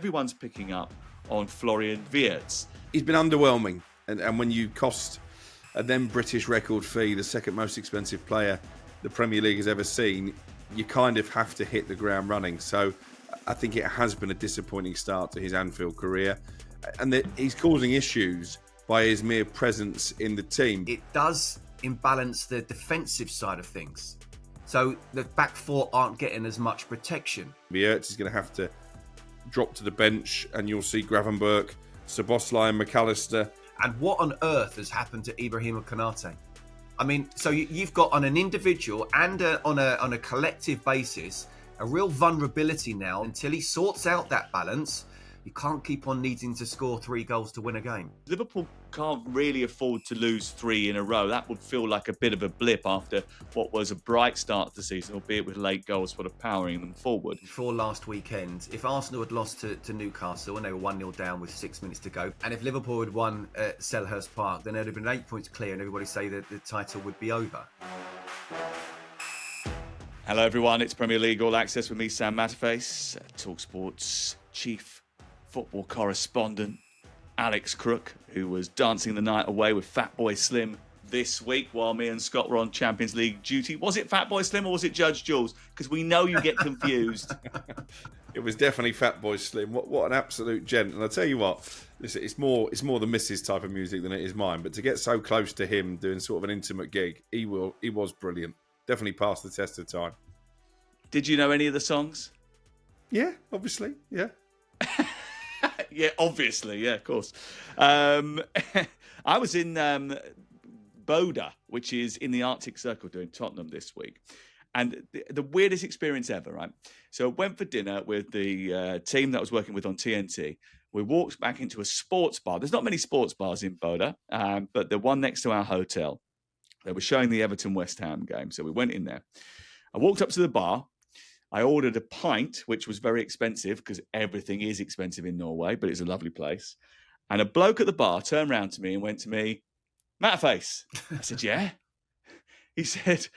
everyone's picking up on Florain Wirtz. He's been underwhelming. And when you cost a then British record fee, the second most expensive player the Premier League has ever seen, you kind of have to hit the ground running. So I think it has been a disappointing start to his Anfield career. And that he's causing issues by his mere presence in the team. It does imbalance the defensive side of things. So the back four aren't getting as much protection. Wirtz is going to have to drop to the bench, and you'll see Gravenberch, Szoboszlai and McAllister. And what on earth has happened to Ibrahima Konate? I mean, so you've got on an individual and on a collective basis a real vulnerability now. Until he sorts out that balance, you can't keep on needing to score 3 goals to win a game. Liverpool can't really afford to lose 3 in a row. That would feel like a bit of a blip after what was a bright start to the season, albeit with late goals sort of powering them forward. Before last weekend, if Arsenal had lost to Newcastle and they were 1-0 down with 6 minutes to go, and if Liverpool had won at Selhurst Park, then there'd have been 8 points clear and everybody say that the title would be over. Hello everyone, it's Premier League All Access with me, Sam Matterface, talkSPORT's chief football correspondent, Alex Crook, who was dancing the night away with Fatboy Slim this week while me and Scott were on Champions League duty. Was it Fatboy Slim or was it Judge Jules? Because we know you get confused. It was definitely Fatboy Slim. What an absolute gent. And I'll tell you what, listen, it's more the missus type of music than it is mine. But to get so close to him doing sort of an intimate gig, he was brilliant. Definitely passed the test of time. Did you know any of the songs? Yeah, obviously, yeah. Yeah, obviously, yeah, of course. I was in Bodo, which is in the Arctic Circle, doing Tottenham this week. And the weirdest experience ever, right? So I went for dinner with the team that I was working with on TNT. We walked back into a sports bar. There's not many sports bars in Bodo, but the one next to our hotel. They were showing the Everton-West Ham game, so we went in there. I walked up to the bar. I ordered a pint, which was very expensive because everything is expensive in Norway, but it's a lovely place. And a bloke at the bar turned around to me and went to me, Matterface. I said, yeah. He said,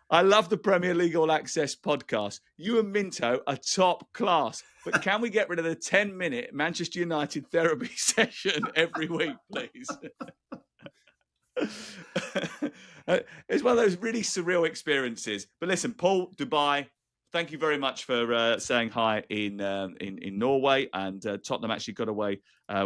I love the Premier League All Access podcast. You and Minto are top class, but can we get rid of the 10-minute Manchester United therapy session every week, please? It's one of those really surreal experiences. But listen, Paul, Dubai, thank you very much for saying hi in Norway. And Tottenham actually got away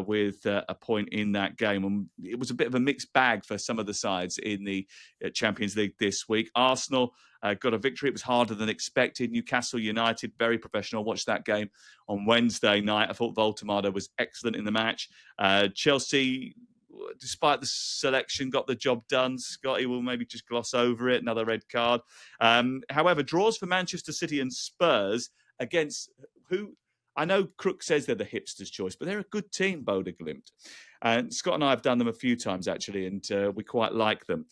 with a point in that game. And it was a bit of a mixed bag for some of the sides in the Champions League this week. Arsenal got a victory. It was harder than expected. Newcastle United, very professional. Watched that game on Wednesday night. I thought Voltemada was excellent in the match. Chelsea, despite the selection, got the job done. Scotty will maybe just gloss over it. Another red card. However, draws for Manchester City and Spurs against who I know Crook says they're the hipster's choice, but they're a good team, Bodo Glimt. And Scott and I have done them a few times, actually, and we quite like them.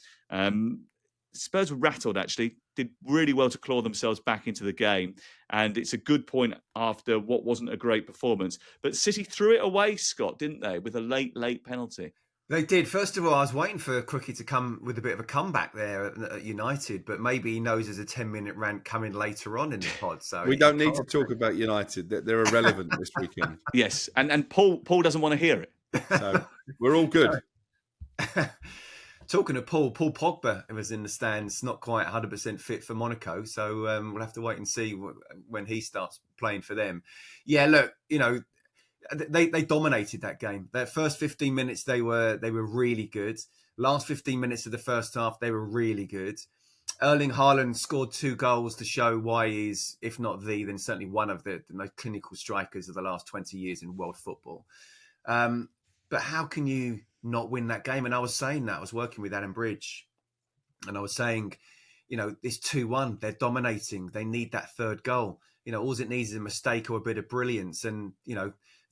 Spurs were rattled, actually. Did really well to claw themselves back into the game. And it's a good point after what wasn't a great performance. But City threw it away, Scott, didn't they, with a late penalty? They did. First of all, I was waiting for Crookie to come with a bit of a comeback there at United, but maybe he knows there's a 10-minute rant coming later on in the pod. So we don't need to talk about United. They're irrelevant this weekend. Yes, and Paul doesn't want to hear it. So we're all good. Talking of Paul Pogba was in the stands, not quite 100% fit for Monaco. So we'll have to wait and see when he starts playing for them. Yeah, look, They dominated that game. Their first 15 minutes, they were really good. Last 15 minutes of the first half, they were really good. Erling Haaland scored 2 goals to show why he's, if not then certainly one of the most clinical strikers of the last 20 years in world football. But how can you not win that game? And I was saying that. I was working with Adam Bridge. And I was saying, it's 2-1. They're dominating. They need that third goal. All it needs is a mistake or a bit of brilliance. And,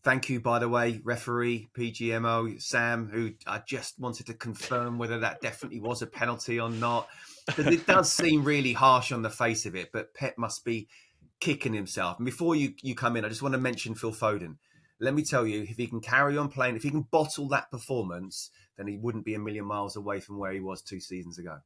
thank you, by the way, referee, PGMO, Sam, who I just wanted to confirm whether that definitely was a penalty or not. Because it does seem really harsh on the face of it, but Pep must be kicking himself. And before you come in, I just want to mention Phil Foden. Let me tell you, if he can carry on playing, if he can bottle that performance, then he wouldn't be a million miles away from where he was 2 seasons ago.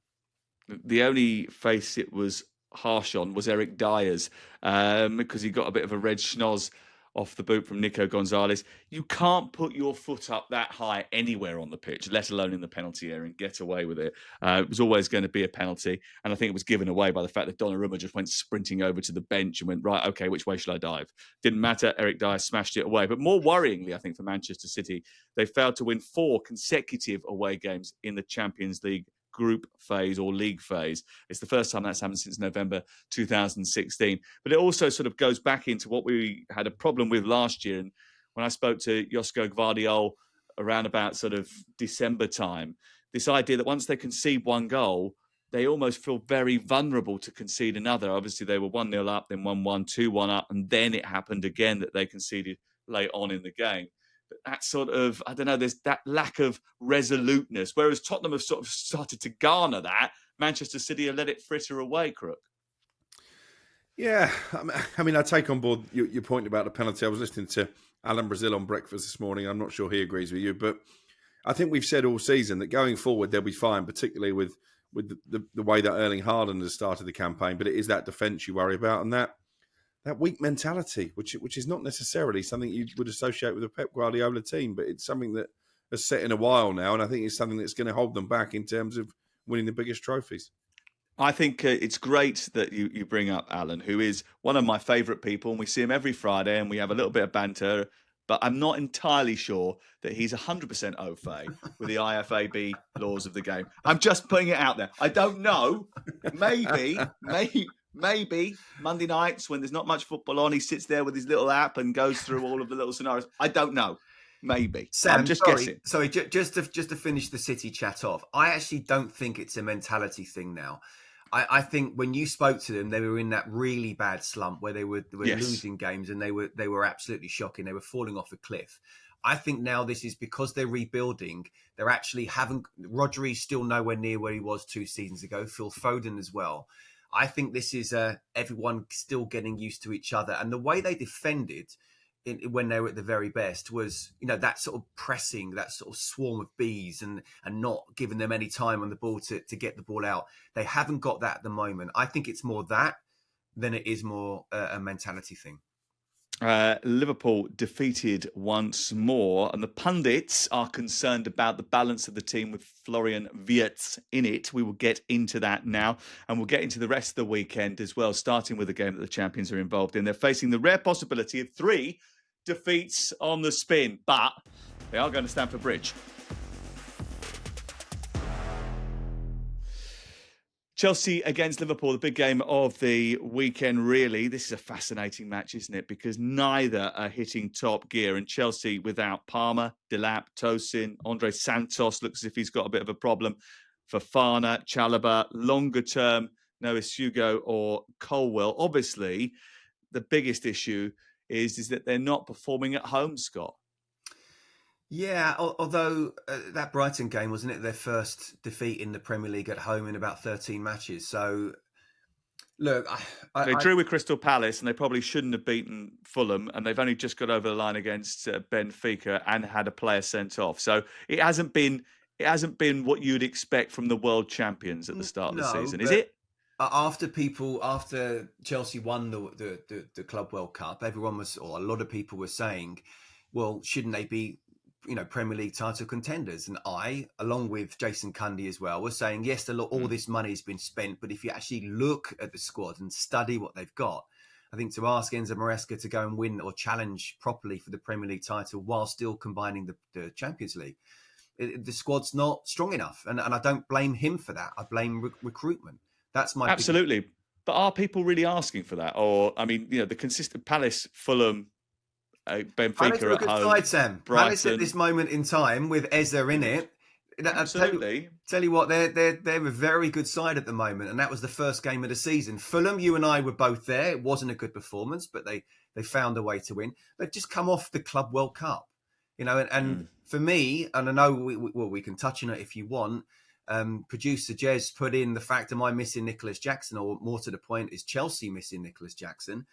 The only face it was harsh on was Eric Dyer's, because he got a bit of a red schnoz off the boot from Nico Gonzalez. You can't put your foot up that high anywhere on the pitch, let alone in the penalty area, and get away with it. It was always going to be a penalty, and I think it was given away by the fact that Donnarumma just went sprinting over to the bench and went, right, okay, which way shall I dive? Didn't matter. Eric Dyer smashed it away. But more worryingly, I think, for Manchester City, they failed to win 4 consecutive away games in the Champions League group phase or league phase. It's the first time that's happened since November 2016. But it also sort of goes back into what we had a problem with last year. And when I spoke to Josko Gvardiol around about sort of December time, this idea that once they concede 1 goal, they almost feel very vulnerable to concede another. Obviously, they were 1-0 up, then 1-1, 2-1 up, and then it happened again that they conceded late on in the game. But that sort of, I don't know, there's that lack of resoluteness. Whereas Tottenham have sort of started to garner that, Manchester City have let it fritter away, Crook. Yeah, I mean, I take on board your point about the penalty. I was listening to Alan Brazil on breakfast this morning. I'm not sure he agrees with you, but I think we've said all season that going forward they'll be fine, particularly with the way that Erling Haaland has started the campaign. But it is that defence you worry about, and that weak mentality, which is not necessarily something you would associate with a Pep Guardiola team, but it's something that has set in a while now, and I think it's something that's going to hold them back in terms of winning the biggest trophies. I think it's great that you bring up Alan, who is one of my favourite people, and we see him every Friday, and we have a little bit of banter, but I'm not entirely sure that he's 100% au fait with the IFAB laws of the game. I'm just putting it out there. I don't know. Maybe Monday nights when there's not much football on, he sits there with his little app and goes through all of the little scenarios. I don't know. Maybe. Sam, I'm just guessing. Sorry, just to finish the City chat off, I actually don't think it's a mentality thing now. I think when you spoke to them, they were in that really bad slump where they were losing games, and they were absolutely shocking. They were falling off a cliff. I think now this is because they're rebuilding. They're actually Rodri's still nowhere near where he was 2 seasons ago. Phil Foden as well. I think this is everyone still getting used to each other, and the way they defended when they were at the very best was, that sort of pressing, that sort of swarm of bees, and not giving them any time on the ball to get the ball out. They haven't got that at the moment. I think it's more that than it is more a mentality thing. Liverpool defeated once more, and the pundits are concerned about the balance of the team with Florain Wirtz in it. We will get into that now, and we'll get into the rest of the weekend as well, starting with the game that the champions are involved in. They're facing the rare possibility of 3 defeats on the spin, but they are going to Stamford Bridge. Chelsea against Liverpool, the big game of the weekend, really. This is a fascinating match, isn't it? Because neither are hitting top gear. And Chelsea without Palmer, Delap, Tosin, Andre Santos looks as if he's got a bit of a problem. Fofana, Chalobah, longer term, no Isugo or Colwell. Obviously, the biggest issue is that they're not performing at home, Scott. Yeah, although that Brighton game, wasn't it, their first defeat in the Premier League at home in about 13 matches. So, look, they drew with Crystal Palace, and they probably shouldn't have beaten Fulham, and they've only just got over the line against Benfica and had a player sent off. So it hasn't been what you'd expect from the world champions at the start of the season, is it? After Chelsea won the Club World Cup, a lot of people were saying, well, shouldn't they be Premier League title contenders? And I, along with Jason Cundy as well, was saying, yes, all this money has been spent, but if you actually look at the squad and study what they've got, I think to ask Enzo Maresca to go and win or challenge properly for the Premier League title while still combining the Champions League, the squad's not strong enough. And I don't blame him for that. I blame recruitment. That's my absolutely. But are people really asking for that? Or, I mean, the consistent Palace, Fulham, Benfica at home. Side, Sam. Palace at this moment in time with Eza in it. Absolutely. Tell you what, they're a very good side at the moment, and that was the first game of the season. Fulham, you and I were both there. It wasn't a good performance, but they found a way to win. They've just come off the Club World Cup, and for me, and I know we can touch on it if you want. Producer Jez put in the fact, am I missing Nicholas Jackson, or more to the point, is Chelsea missing Nicholas Jackson?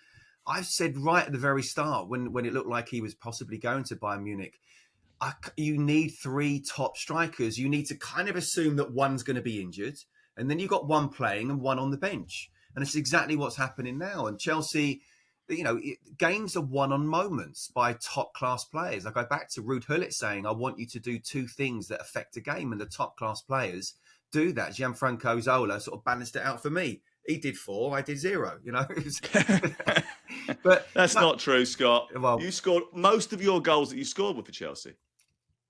I've said right at the very start, when it looked like he was possibly going to Bayern Munich, you need 3 top strikers. You need to kind of assume that one's going to be injured, and then you've got one playing and one on the bench. And it's exactly what's happening now. And Chelsea, games are won on moments by top class players. I go back to Ruud Gullit saying, I want you to do two things that affect a game, and the top class players do that. Gianfranco Zola sort of balanced it out for me. He did 4, I did 0, But that's not true, Scott. Well, you scored most of your goals that you scored were for Chelsea.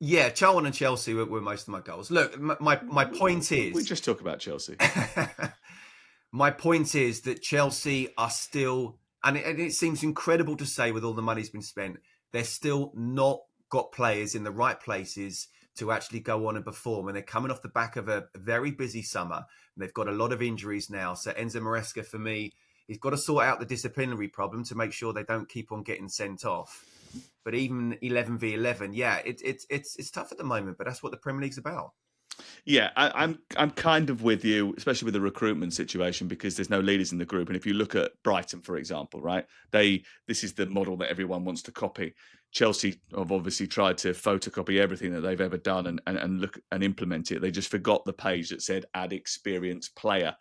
Yeah, Charlton and Chelsea were most of my goals. Look, my point is... We just talk about Chelsea. My point is that Chelsea are still... And it seems incredible to say with all the money's been spent, they're still not got players in the right places to actually go on and perform. And they're coming off the back of a very busy summer. And they've got a lot of injuries now. So Enzo Maresca, for me, he's got to sort out the disciplinary problem to make sure they don't keep on getting sent off. But even 11v11, yeah, it's tough at the moment. But that's what the Premier League's about. Yeah, I'm kind of with you, especially with the recruitment situation, because there's no leaders in the group. And if you look at Brighton, for example, right, this is the model that everyone wants to copy. Chelsea have obviously tried to photocopy everything that they've ever done and look and implement it. They just forgot the page that said add experienced player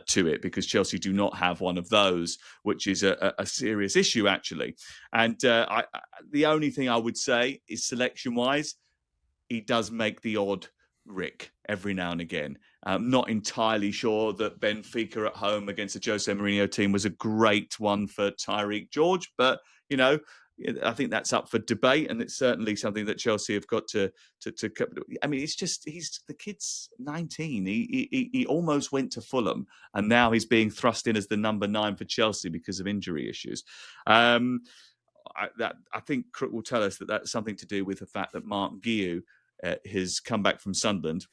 to it, because Chelsea do not have one of those, which is a serious issue, actually. And the only thing I would say is selection-wise, he does make the odd Rick every now and again. I'm not entirely sure that Benfica at home against the Jose Mourinho team was a great one for Tyreek George, but I think that's up for debate, and it's certainly something that Chelsea have got to. I mean, it's just the kid's 19. He almost went to Fulham, and now he's being thrust in as the number 9 for Chelsea because of injury issues. I think Crook will tell us that that's something to do with the fact that Mark Guiu has come back from Sunderland,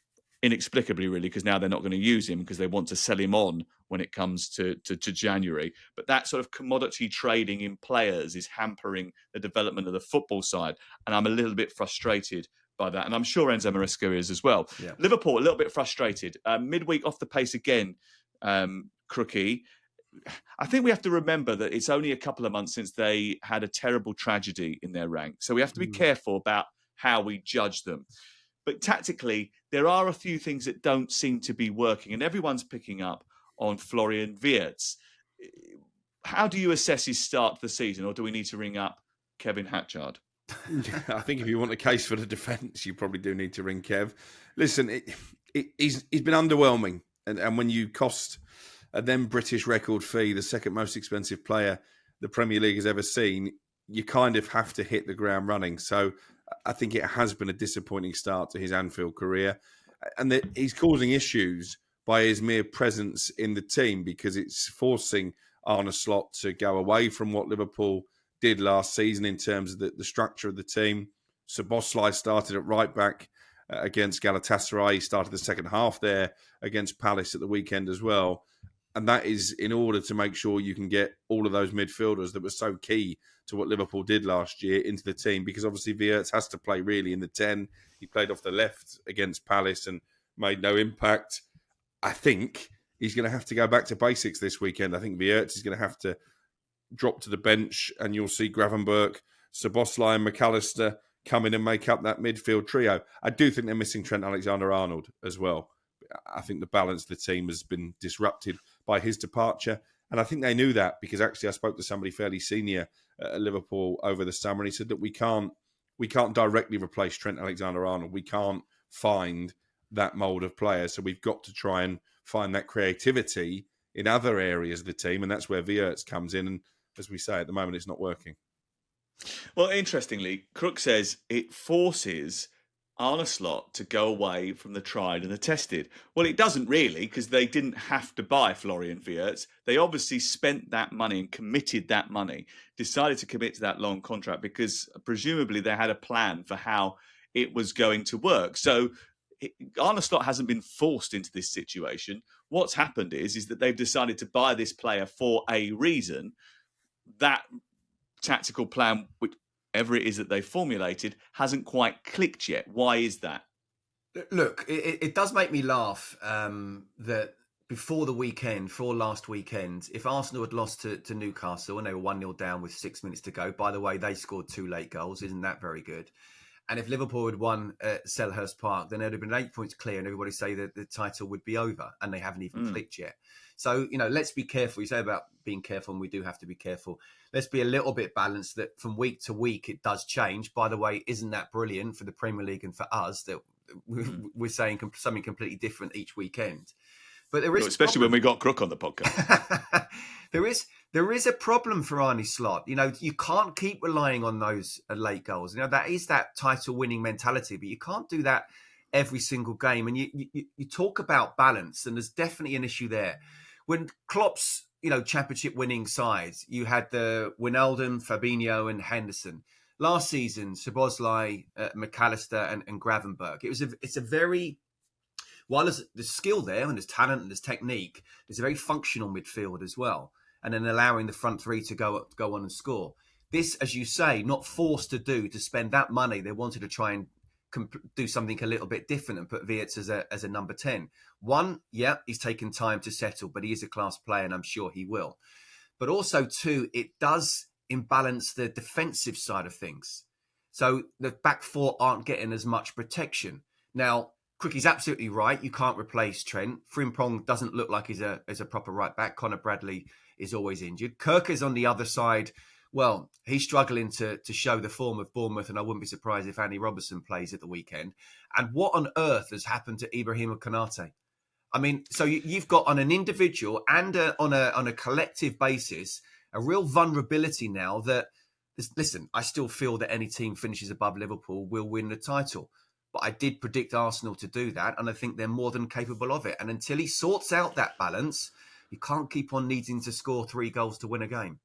inexplicably, really, because now they're not going to use him because they want to sell him on when it comes to January. But that sort of commodity trading in players is hampering the development of the football side. And I'm a little bit frustrated by that. And I'm sure Enzo Maresca is as well. Yeah. Liverpool, a little bit frustrated. Midweek off the pace again, Crookie. I think we have to remember that it's only a couple of months since they had a terrible tragedy in their ranks. So we have to be careful about how we judge them. But tactically, there are a few things that don't seem to be working, and everyone's picking up on Florian Wirtz. How do you assess his start to the season, or do we need to ring up Kevin Hatchard? I think if you want a case for the defence, you probably do need to ring Kev. Listen, he's been underwhelming, and when you cost a then British record fee, the second most expensive player the Premier League has ever seen, you kind of have to hit the ground running. So I think it has been a disappointing start to his Anfield career, and that he's causing issues by his mere presence in the team, because it's forcing Arne Slot to go away from what Liverpool did last season in terms of the structure of the team. Szoboszlai started at right back against Galatasaray. He started the second half there against Palace at the weekend as well. And that is in order to make sure you can get all of those midfielders that were so key to what Liverpool did last year into the team, because obviously Wirtz has to play really in the 10. He played off the left against Palace and made no impact. I think he's going to have to go back to basics this weekend. I think Wirtz is going to have to drop to the bench, and you'll see Gravenberch, Szoboszlai and McAllister come in and make up that midfield trio. I do think they're missing Trent Alexander-Arnold as well. I think the balance of the team has been disrupted by his departure. And I think they knew that, because actually I spoke to somebody fairly senior at Liverpool over the summer, and he said that we can't directly replace Trent Alexander-Arnold. We can't find that mould of player. So we've got to try and find that creativity in other areas of the team. And that's where Wirtz comes in. And as we say, at the moment, it's not working. Well, interestingly, Crook says it forces Arne Slot to go away from the tried and the tested. Well, it doesn't really, because they didn't have to buy Florian Wirtz. They obviously spent that money and committed that money, decided to commit to that long contract because presumably they had a plan for how it was going to work. So Arne Slot hasn't been forced into this situation. What's happened is that they've decided to buy this player for a reason. That tactical plan, whatever it is that they formulated, hasn't quite clicked yet. Why is that? Look, it does make me laugh that before last weekend, if Arsenal had lost to Newcastle and they were 1-0 down with 6 minutes to go, by the way, they scored 2 late goals. Isn't that very good? And if Liverpool had won at Selhurst Park, then it would have been 8 points clear, and everybody say that the title would be over, and they haven't even clicked yet. So, let's be careful. You say about being careful, and we do have to be careful. Let's be a little bit balanced, that from week to week it does change. By the way, isn't that brilliant for the Premier League and for us that we're saying something completely different each weekend? But there is, especially when we got Crook on the podcast. There is a problem for Arne Slot. You can't keep relying on those late goals. That is that title-winning mentality, but you can't do that every single game. And you talk about balance, and there's definitely an issue there. When Klopp's, championship-winning sides, you had the Wijnaldum, Fabinho, and Henderson. Last season, Szoboszlai, McAllister, and Gravenberch. It's a very, while there's skill there and there's talent and there's technique, there's a very functional midfield as well. And then allowing the front three to go on and score. This, as you say, not forced to spend that money. They wanted to try and do something a little bit different and put Wirtz as a number 10. One, he's taken time to settle, but he is a class player, and I'm sure he will. But also, two, it does imbalance the defensive side of things. So the back four aren't getting as much protection. Now, Crookie's absolutely right. You can't replace Trent. Frimpong doesn't look like he's a proper right back. Conor Bradley is always injured. Kirk is on the other side. Well, he's struggling to show the form of Bournemouth, and I wouldn't be surprised if Andy Robertson plays at the weekend. And what on earth has happened to Ibrahima Konate? I mean, so you've got on an individual and on a collective basis a real vulnerability now that, listen, I still feel that any team finishes above Liverpool will win the title. But I did predict Arsenal to do that, and I think they're more than capable of it. And until he sorts out that balance, you can't keep on needing to score 3 goals to win a game.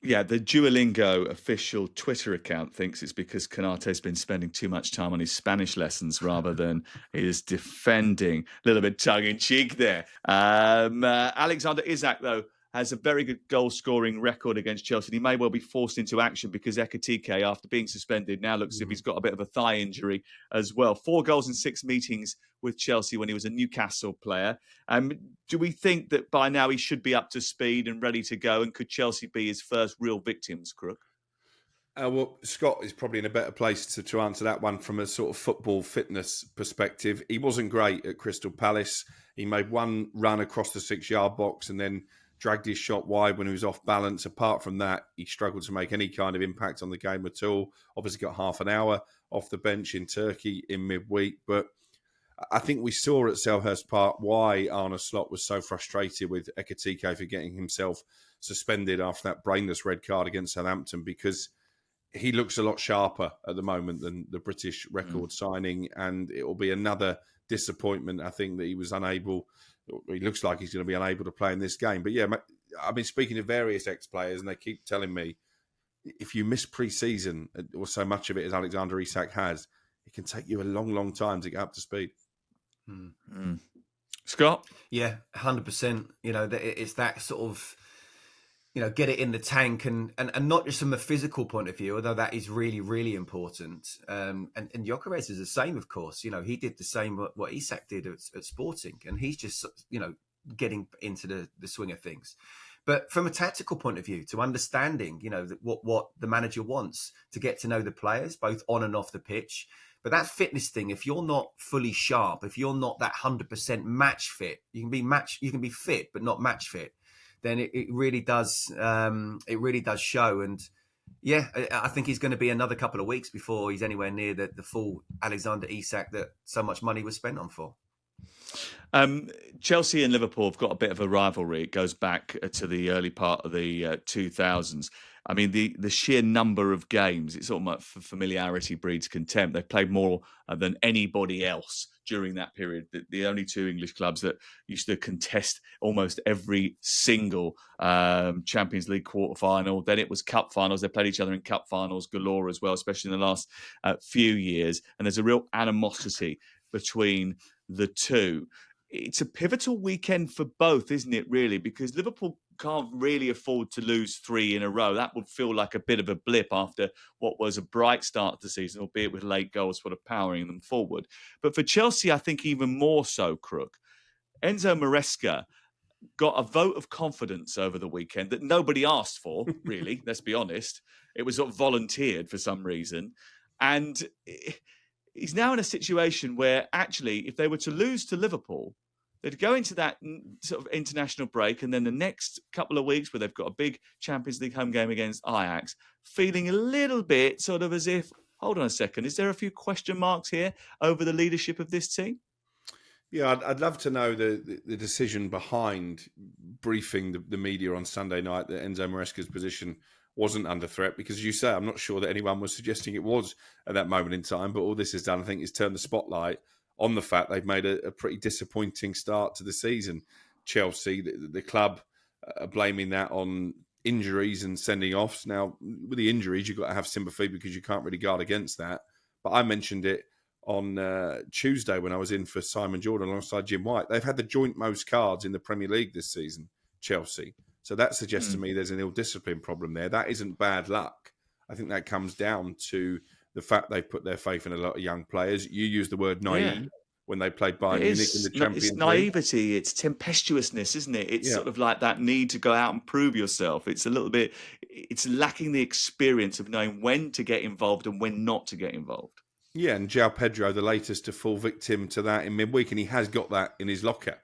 Yeah, the Duolingo official Twitter account thinks it's because Konate's been spending too much time on his Spanish lessons rather than his defending. A little bit tongue-in-cheek there. Alexander Isak, though, has a very good goal-scoring record against Chelsea. He may well be forced into action because Ekitike, after being suspended, now looks as if he's got a bit of a thigh injury as well. 4 goals in 6 meetings with Chelsea when he was a Newcastle player. Do we think that by now he should be up to speed and ready to go? And could Chelsea be his first real victims, Crook? Well, Scott is probably in a better place to answer that one from a sort of football fitness perspective. He wasn't great at Crystal Palace. He made one run across the 6-yard box and then dragged his shot wide when he was off balance. Apart from that, he struggled to make any kind of impact on the game at all. Obviously got half an hour off the bench in Turkey in midweek. But I think we saw at Selhurst Park why Arne Slot was so frustrated with Ekitike for getting himself suspended after that brainless red card against Southampton, because he looks a lot sharper at the moment than the British record signing, and it will be another disappointment, I think, that he was unable. He looks like he's going to be unable to play in this game. But yeah, I've been speaking to various ex-players, and they keep telling me if you miss pre-season, or so much of it as Alexander Isak has, it can take you a long, long time to get up to speed. Scott? Yeah, 100%. It's that sort of, get it in the tank, and not just from a physical point of view, although that is really, really important. And Gyökeres is the same, of course. He did the same what Isak did at Sporting, and he's just, getting into the swing of things. But from a tactical point of view, to understanding, what the manager wants, to get to know the players, both on and off the pitch. But that fitness thing, if you're not fully sharp, if you're not that 100% match fit, you can be fit, but not match fit, then it really does. It really does show. And yeah, I think he's going to be another couple of weeks before he's anywhere near the full Alexander Isak that so much money was spent on for. Chelsea and Liverpool have got a bit of a rivalry. It goes back to the early part of the 2000s. I mean, the sheer number of games, it's almost familiarity breeds contempt. They've played more than anybody else during that period. The only 2 English clubs that used to contest almost every single Champions League quarterfinal. Then it was cup finals. They played each other in cup finals galore as well, especially in the last few years. And there's a real animosity between the two. It's a pivotal weekend for both, isn't it, really? Because Liverpool can't really afford to lose 3 in a row. That would feel like a bit of a blip after what was a bright start to the season, albeit with late goals sort of powering them forward. But for Chelsea, I think even more so, Crook. Enzo Maresca got a vote of confidence over the weekend that nobody asked for, really, let's be honest. It was sort of volunteered for some reason. And he's now in a situation where actually, if they were to lose to Liverpool, they'd go into that sort of international break, and then the next couple of weeks where they've got a big Champions League home game against Ajax, feeling a little bit sort of as if, hold on a second, is there a few question marks here over the leadership of this team? Yeah, I'd love to know the decision behind briefing the media on Sunday night that Enzo Maresca's position wasn't under threat, because as you say, I'm not sure that anyone was suggesting it was at that moment in time, but all this has done, I think, is turn the spotlight on the fact they've made a pretty disappointing start to the season. Chelsea, the club, are blaming that on injuries and sending offs. Now, with the injuries, you've got to have sympathy because you can't really guard against that. But I mentioned it on Tuesday when I was in for Simon Jordan alongside Jim White. They've had the joint most cards in the Premier League this season, Chelsea. So that suggests to me there's an ill-discipline problem there. That isn't bad luck. I think that comes down to the fact they've put their faith in a lot of young players. You use the word naive when they played Bayern Munich in the Champions League. It's naivety, it's tempestuousness, isn't it? It's sort of like that need to go out and prove yourself. It's a little bit, it's lacking the experience of knowing when to get involved and when not to get involved. Yeah, and João Pedro, the latest to fall victim to that in midweek, and he has got that in his locker.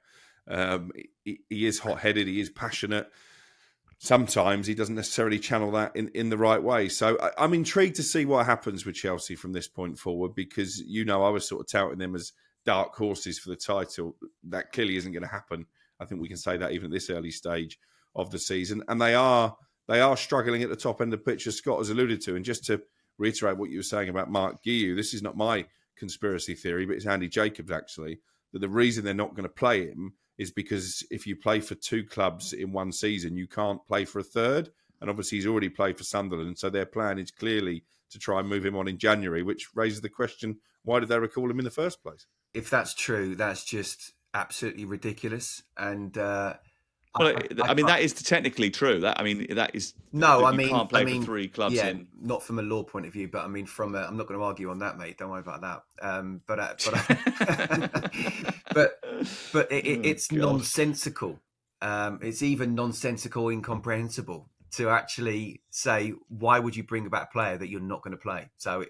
He is hot-headed, he is passionate. Sometimes he doesn't necessarily channel that in the right way. So I'm intrigued to see what happens with Chelsea from this point forward, because, I was sort of touting them as dark horses for the title. That clearly isn't going to happen. I think we can say that even at this early stage of the season. And they are struggling at the top end of the pitch, as Scott has alluded to. And just to reiterate what you were saying about Mark Guiu, this is not my conspiracy theory, but it's Andy Jacobs, actually, that the reason they're not going to play him is because if you play for two clubs in one season, you can't play for a third. And obviously he's already played for Sunderland. So their plan is clearly to try and move him on in January, which raises the question, why did they recall him in the first place? If that's true, that's just absolutely ridiculous. And that is technically true. That is no. You can't play for three clubs in. Not from a law point of view, but I'm not going to argue on that, mate. Don't worry about that. But it's nonsensical. It's even nonsensical, incomprehensible to actually say, why would you bring back a player that you're not going to play? So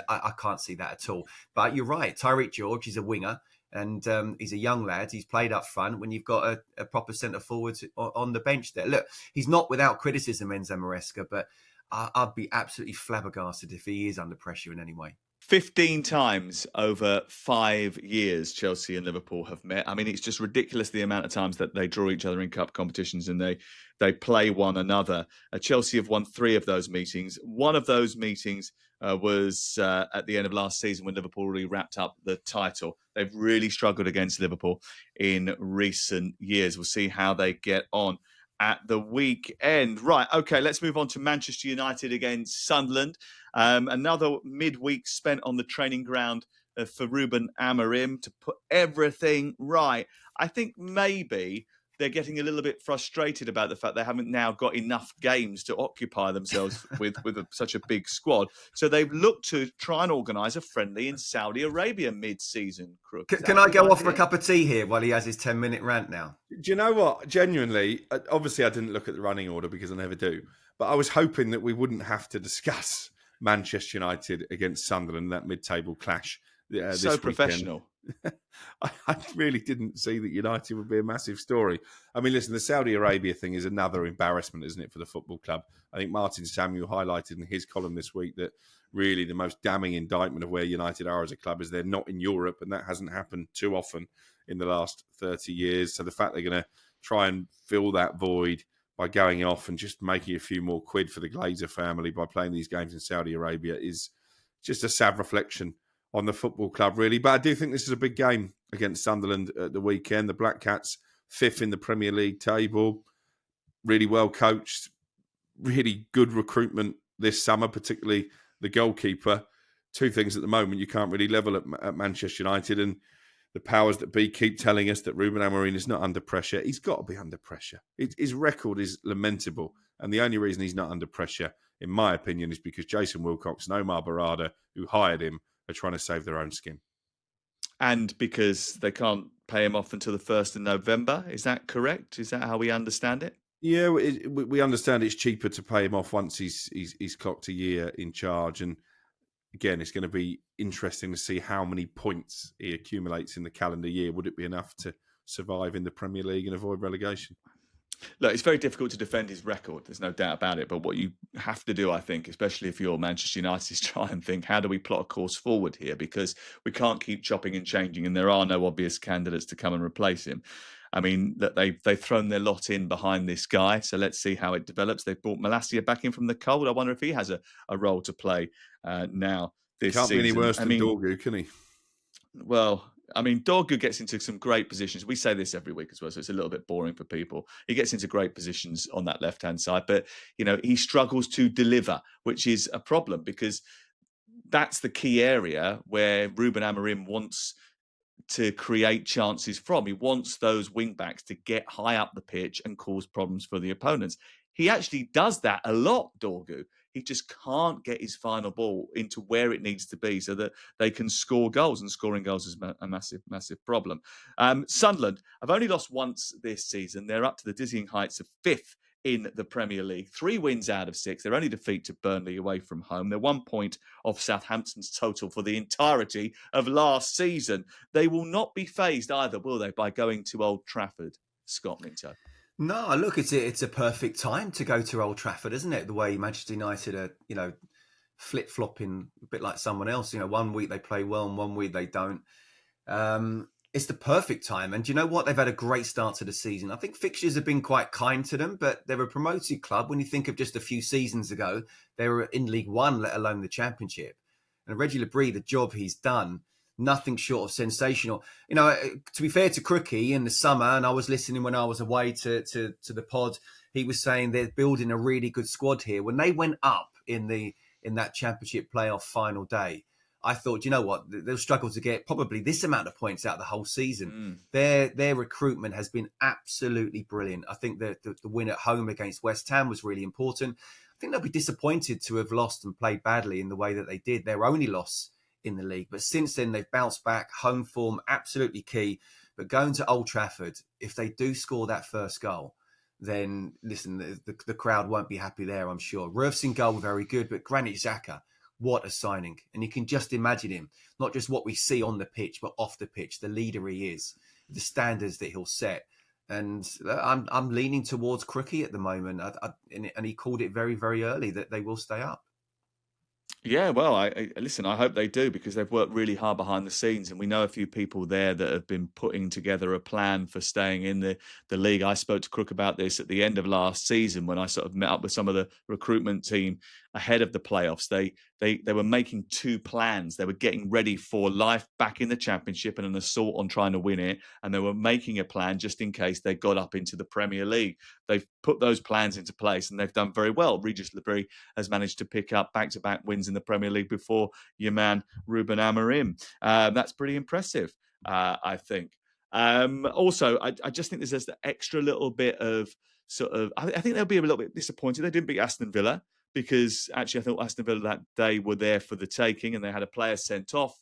I can't see that at all. But you're right. Tyreek George is a winger. And he's a young lad. He's played up front when you've got a proper centre forward on the bench there. Look, he's not without criticism, Enzo Maresca, but I'd be absolutely flabbergasted if he is under pressure in any way. 15 times over 5 years, Chelsea and Liverpool have met. It's just ridiculous the amount of times that they draw each other in cup competitions and they play one another. Chelsea have won 3 of those meetings. One of those meetings was at the end of last season when Liverpool really wrapped up the title. They've really struggled against Liverpool in recent years. We'll see how they get on at the weekend. Right, okay, let's move on to Manchester United against Sunderland. Another midweek spent on the training ground for Ruben Amorim to put everything right. I think maybe they're getting a little bit frustrated about the fact they haven't now got enough games to occupy themselves with such a big squad. So they've looked to try and organise a friendly in Saudi Arabia mid-season, Crook. Can I go off for a cup of tea here while he has his 10-minute rant now? Do you know what? Genuinely, obviously I didn't look at the running order because I never do, but I was hoping that we wouldn't have to discuss Manchester United against Sunderland, that mid-table clash this so weekend. Professional. I really didn't see that United would be a massive story. Listen, the Saudi Arabia thing is another embarrassment, isn't it, for the football club? I think Martin Samuel highlighted in his column this week that really the most damning indictment of where United are as a club is they're not in Europe, and that hasn't happened too often in the last 30 years. So the fact they're going to try and fill that void by going off and just making a few more quid for the Glazer family by playing these games in Saudi Arabia is just a sad reflection on the football club, really. But I do think this is a big game against Sunderland at the weekend. The Black Cats, 5th in the Premier League table, really well coached, really good recruitment this summer, particularly the goalkeeper. 2 things at the moment you can't really level at Manchester United, and the powers that be keep telling us that Ruben Amorim is not under pressure. He's got to be under pressure. His record is lamentable, and the only reason he's not under pressure, in my opinion, is because Jason Wilcox and Omar Barada, who hired him, are trying to save their own skin. And because they can't pay him off until the 1st of November. Is that correct? Is that how we understand it? Yeah, we understand it's cheaper to pay him off once he's clocked a year in charge. And again, it's going to be interesting to see how many points he accumulates in the calendar year. Would it be enough to survive in the Premier League and avoid relegation? Look, it's very difficult to defend his record. There's no doubt about it. But what you have to do, I think, especially if you're Manchester United, is try and think, how do we plot a course forward here? Because we can't keep chopping and changing, and there are no obvious candidates to come and replace him. I mean, that they've thrown their lot in behind this guy, so let's see how it develops. They've brought Malacia back in from the cold. I wonder if he has a role to play now this Can't season. be any worse than Dorgu, can he? Well, I mean, Dorgu gets into some great positions. We say this every week as well, so it's a little bit boring for people. He gets into great positions on that left-hand side, but, he struggles to deliver, which is a problem because that's the key area where Ruben Amorim wants to create chances from. He wants those wing-backs to get high up the pitch and cause problems for the opponents. He actually does that a lot, Dorgu. He just can't get his final ball into where it needs to be so that they can score goals, and scoring goals is a massive, massive problem. Sunderland have only lost once this season. They're up to the dizzying heights of 5th in the Premier League. 3 wins out of 6. Their only defeat to Burnley away from home. They're 1 point off Southampton's total for the entirety of last season. They will not be fazed either, will they, by going to Old Trafford, Scott Minto? No, look, it's a perfect time to go to Old Trafford, isn't it? The way Manchester United are, flip-flopping a bit like someone else. 1 week they play well and 1 week they don't. It's the perfect time. And do you know what? They've had a great start to the season. I think fixtures have been quite kind to them, but they're a promoted club. When you think of just a few seasons ago, they were in League One, let alone the Championship. And Reggie Labrie, the job he's done, nothing short of sensational. To be fair to Crookie, in the summer, and I was listening when I was away to the pod, he was saying they're building a really good squad here. When they went up in that Championship playoff final day, I thought, you know what, they'll struggle to get probably this amount of points out the whole season. Their recruitment has been absolutely brilliant. I think the win at home against West Ham was really important. I think they'll be disappointed to have lost and played badly in the way that they did. Their only loss in the league. But since then, they've bounced back. Home form, absolutely key. But going to Old Trafford, if they do score that first goal, then, listen, the crowd won't be happy there, I'm sure. Wirtz in goal, very good. But Granit Xhaka, what a signing. And you can just imagine him, not just what we see on the pitch, but off the pitch, the leader he is, the standards that he'll set. And I'm leaning towards Crookie at the moment. And he called it very, very early that they will stay up. Yeah, well, I listen, I hope they do, because they've worked really hard behind the scenes, and we know a few people there that have been putting together a plan for staying in the league. I spoke to Crook about this at the end of last season when I sort of met up with some of the recruitment team ahead of the playoffs. They were making 2 plans. They were getting ready for life back in the Championship and an assault on trying to win it, and they were making a plan just in case they got up into the Premier League. They've put those plans into place, and they've done very well. Regis Labrie has managed to pick up back-to-back wins in the Premier League before your man Ruben Amorim. That's pretty impressive, I think. Also, I just think there's this extra little bit of sort of... I think they'll be a little bit disappointed. They didn't beat Aston Villa, because actually I thought Aston Villa that day were there for the taking, and they had a player sent off,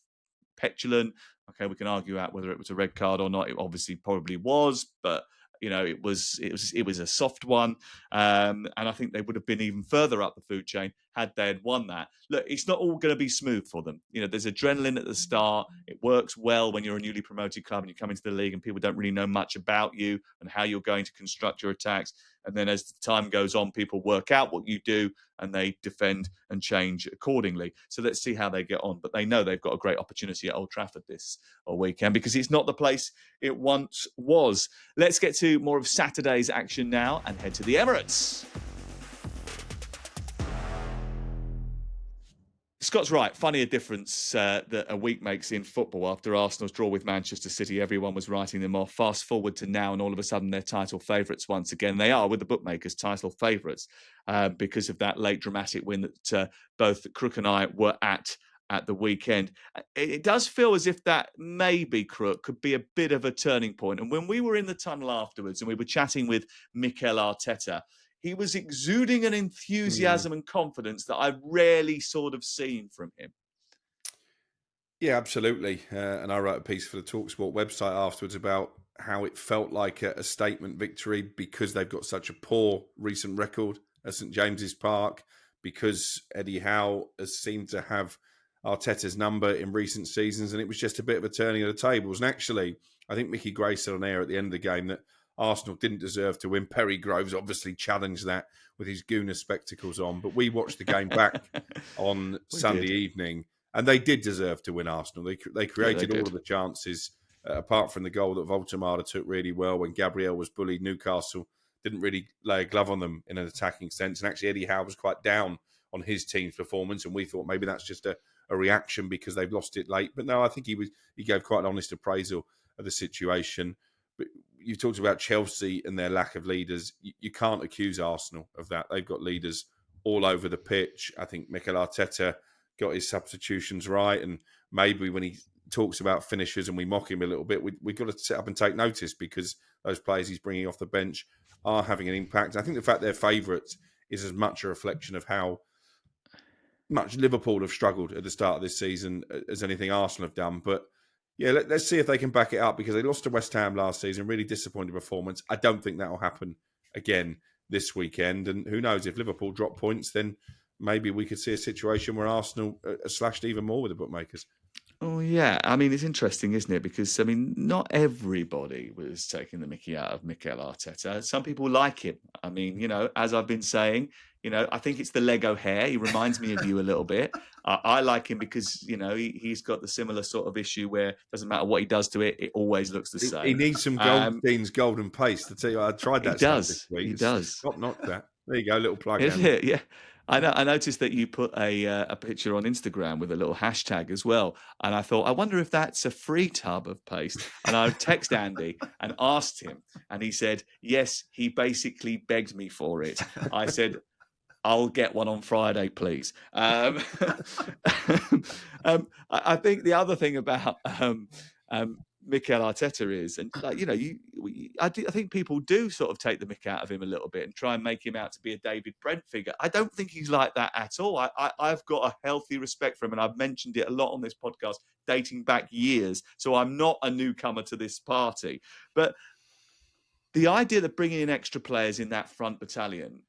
petulant. Okay, we can argue out whether it was a red card or not. It obviously probably was, but it was a soft one, and I think they would have been even further up the food chain had they had won that. Look, it's not all going to be smooth for them. There's adrenaline at the start. It works well when you're a newly promoted club and you come into the league and people don't really know much about you and how you're going to construct your attacks. And then as the time goes on, people work out what you do and they defend and change accordingly. So let's see how they get on. But they know they've got a great opportunity at Old Trafford this weekend, because it's not the place it once was. Let's get to more of Saturday's action now and head to the Emirates. Scott's right. Funny a difference that a week makes in football. After Arsenal's draw with Manchester City, everyone was writing them off. Fast forward to now, and all of a sudden they're title favourites once again. They are, with the bookmakers, title favourites because of that late dramatic win that both Crook and I were at the weekend. It does feel as if that maybe, Crook, could be a bit of a turning point. And when we were in the tunnel afterwards and we were chatting with Mikel Arteta, he was exuding an enthusiasm and confidence that I've rarely sort of seen from him. Yeah, absolutely. And I wrote a piece for the talkSPORT website afterwards about how it felt like a statement victory because they've got such a poor recent record at St James's Park, because Eddie Howe has seemed to have Arteta's number in recent seasons, and it was just a bit of a turning of the tables. And actually, I think Mickey Gray said on air at the end of the game that Arsenal didn't deserve to win. Perry Groves obviously challenged that with his Gooner spectacles on, but we watched the game back on Sunday evening, and they did deserve to win. Arsenal. They created all of the chances, apart from the goal that Voltemada took really well when Gabriel was bullied. Newcastle didn't really lay a glove on them in an attacking sense, and actually Eddie Howe was quite down on his team's performance, and we thought maybe that's just a reaction because they've lost it late. But no, I think he gave quite an honest appraisal of the situation. But you talked about Chelsea and their lack of leaders. You can't accuse Arsenal of that. They've got leaders all over the pitch. I think Mikel Arteta got his substitutions right, and maybe when he talks about finishers and we mock him a little bit, we've got to sit up and take notice because those players he's bringing off the bench are having an impact. I think the fact they're favourites is as much a reflection of how much Liverpool have struggled at the start of this season as anything Arsenal have done. But yeah, let's see if they can back it up because they lost to West Ham last season. Really disappointing performance. I don't think that will happen again this weekend. And who knows, if Liverpool drop points, then maybe we could see a situation where Arsenal are slashed even more with the bookmakers. Oh, yeah. I mean, it's interesting, isn't it? Because, I mean, not everybody was taking the mickey out of Mikel Arteta. Some people like him. I mean, you know, as I've been saying, you know, I think it's the Lego hair. He reminds me of you a little bit. I like him because, you know, he's got the similar sort of issue where it doesn't matter what he does to it, it always looks the same. He needs some Goldstein's golden paste. To tell you, I tried that stuff this week. He does. Not that. There you go, little plug. Is it? Yeah. I noticed that you put a picture on Instagram with a little hashtag as well. And I thought, I wonder if that's a free tub of paste. And I texted Andy and asked him. And he said, yes, he basically begged me for it. I said, I'll get one on Friday, please. I think the other thing about Mikel Arteta is, and like, you know, I think people do sort of take the mick out of him a little bit and try and make him out to be a David Brent figure. I don't think he's like that at all. I've got a healthy respect for him, and I've mentioned it a lot on this podcast, dating back years. So I'm not a newcomer to this party. But the idea that bringing in extra players in that front battalion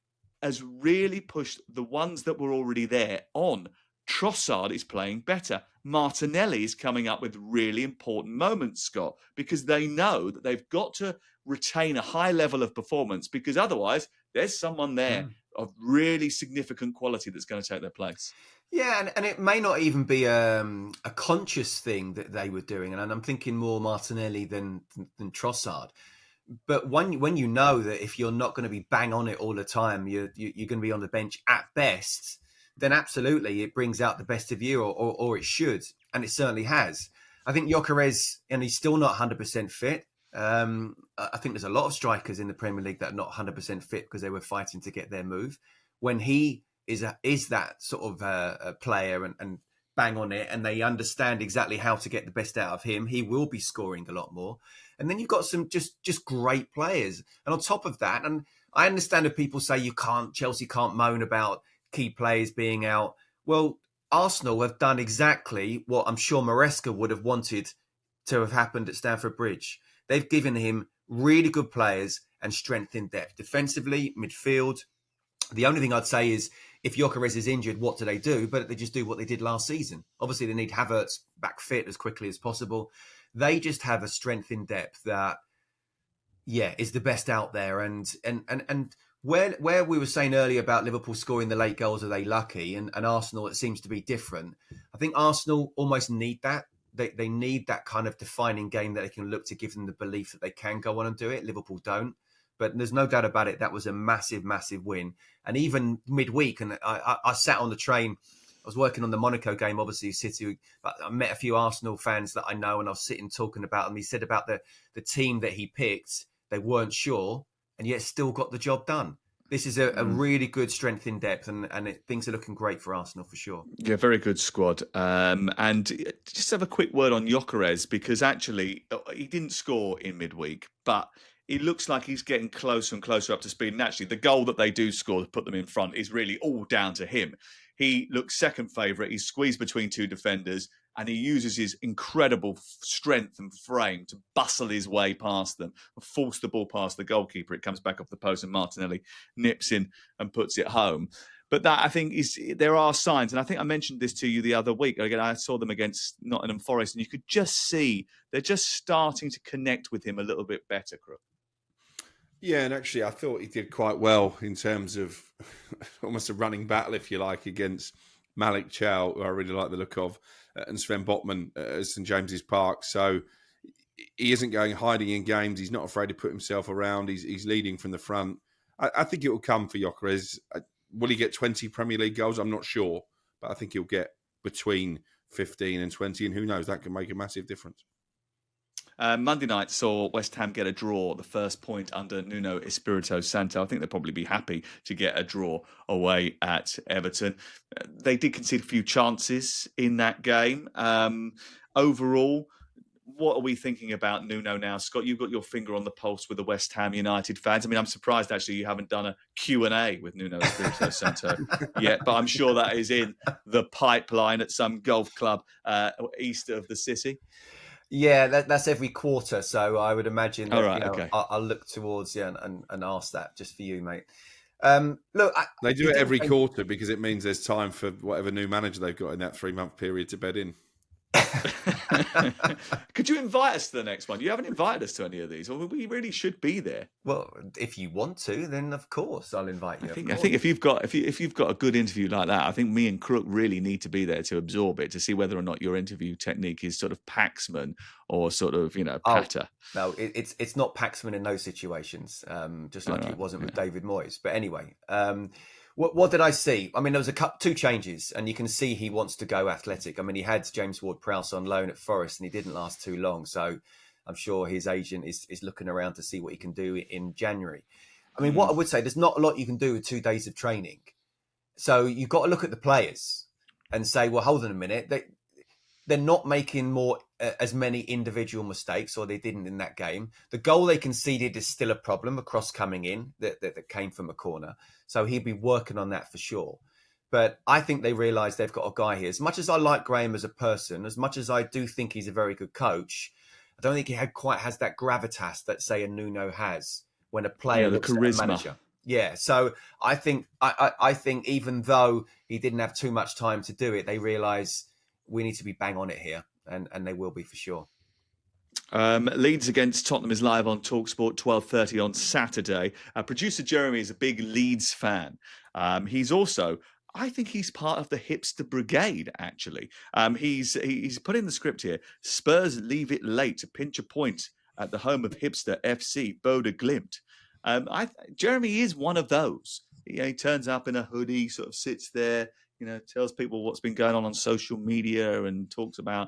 has really pushed the ones that were already there on. Trossard is playing better. Martinelli is coming up with really important moments, Scott, because they know that they've got to retain a high level of performance because otherwise there's someone there of really significant quality that's going to take their place. Yeah, and it may not even be a conscious thing that they were doing. And I'm thinking more Martinelli than Trossard. But when you know that if you're not going to be bang on it all the time, you're going to be on the bench at best, then absolutely it brings out the best of you, or it should, and it certainly has. I think Gyökeres, and he's still not 100% fit. I think there's a lot of strikers in the Premier League that are not 100% fit because they were fighting to get their move. When he is that sort of a player and bang on it, and they understand exactly how to get the best out of him, he will be scoring a lot more. And then you've got some just great players. And on top of that, and I understand if people say Chelsea can't moan about key players being out. Well, Arsenal have done exactly what I'm sure Maresca would have wanted to have happened at Stamford Bridge. They've given him really good players and strength in depth. Defensively, midfield. The only thing I'd say is if Gyökeres is injured, what do they do? But they just do what they did last season. Obviously, they need Havertz back fit as quickly as possible. They just have a strength in depth that, is the best out there. And where we were saying earlier about Liverpool scoring the late goals, are they lucky? And Arsenal, it seems to be different. I think Arsenal almost need that. They need that kind of defining game that they can look to give them the belief that they can go on and do it. Liverpool don't. But there's no doubt about it, that was a massive, massive win. And even midweek, and I sat on the train, I was working on the Monaco game, obviously, City, but I met a few Arsenal fans that I know, and I was sitting talking about them. He said about the team that he picked, they weren't sure, and yet still got the job done. This is a really good strength in depth, and things are looking great for Arsenal for sure. Yeah, very good squad. And just have a quick word on Gyökeres, because actually he didn't score in midweek, but it looks like he's getting closer and closer up to speed. And actually, the goal that they do score to put them in front is really all down to him. He looks second favourite. He's squeezed between two defenders, and he uses his incredible strength and frame to bustle his way past them and force the ball past the goalkeeper. It comes back off the post, and Martinelli nips in and puts it home. But that, I think, there are signs. And I think I mentioned this to you the other week. Again, I saw them against Nottingham Forest, and you could just see they're just starting to connect with him a little bit better, Crook. Yeah, and actually I thought he did quite well in terms of almost a running battle, if you like, against Malik Chow, who I really like the look of, and Sven Botman at St James's Park. So he isn't going hiding in games. He's not afraid to put himself around. He's leading from the front. I think it will come for Gyökeres. Will he get 20 Premier League goals? I'm not sure, but I think he'll get between 15 and 20, and who knows, that can make a massive difference. Monday night saw West Ham get a draw, the first point under Nuno Espirito Santo. I think they'll probably be happy to get a draw away at Everton. They did concede a few chances in that game. Overall, what are we thinking about Nuno now? Scott, you've got your finger on the pulse with the West Ham United fans. I mean, I'm surprised, actually, you haven't done a Q&A with Nuno Espirito Santo yet, but I'm sure that is in the pipeline at some golf club east of the city. Yeah, that's every quarter. So I would imagine that, okay. I'll look towards and ask that just for you, mate. Look, they do it every quarter because it means there's time for whatever new manager they've got in that 3-month period to bed in. Could you invite us to the next one? You haven't invited us to any of these. Well, we really should be there. Well, if you want to, then of course I'll invite you. I think if you've got a good interview like that, I think me and Crook really need to be there to absorb it, to see whether or not your interview technique is sort of Paxman or sort of patter. No, it's not Paxman in those situations. Just like it wasn't with David Moyes. But anyway. What did I see? I mean, there was two changes, and you can see he wants to go athletic. I mean, he had James Ward-Prowse on loan at Forest, and he didn't last too long. So I'm sure his agent is looking around to see what he can do in January. I mean, what I would say, there's not a lot you can do with 2 days of training. So you've got to look at the players and say, well, hold on a minute. They're not making as many individual mistakes, or they didn't in that game. The goal they conceded is still a problem, a cross coming in that came from a corner. So he'll be working on that for sure. But I think they realise they've got a guy here. As much as I like Graham as a person, as much as I do think he's a very good coach, I don't think he quite has that gravitas that, say, a Nuno has when a player looks at a manager. Yeah, so I think even though he didn't have too much time to do it, they realise we need to be bang on it here, and they will be for sure. Leeds against Tottenham is live on talkSPORT, 12:30 on Saturday. Producer Jeremy is a big Leeds fan. He's also, I think he's part of the hipster brigade, actually. He's put in the script here, Spurs leave it late to pinch a point at the home of hipster FC, Bodo Glimt. Jeremy is one of those. He turns up in a hoodie, sort of sits there, tells people what's been going on social media and talks about,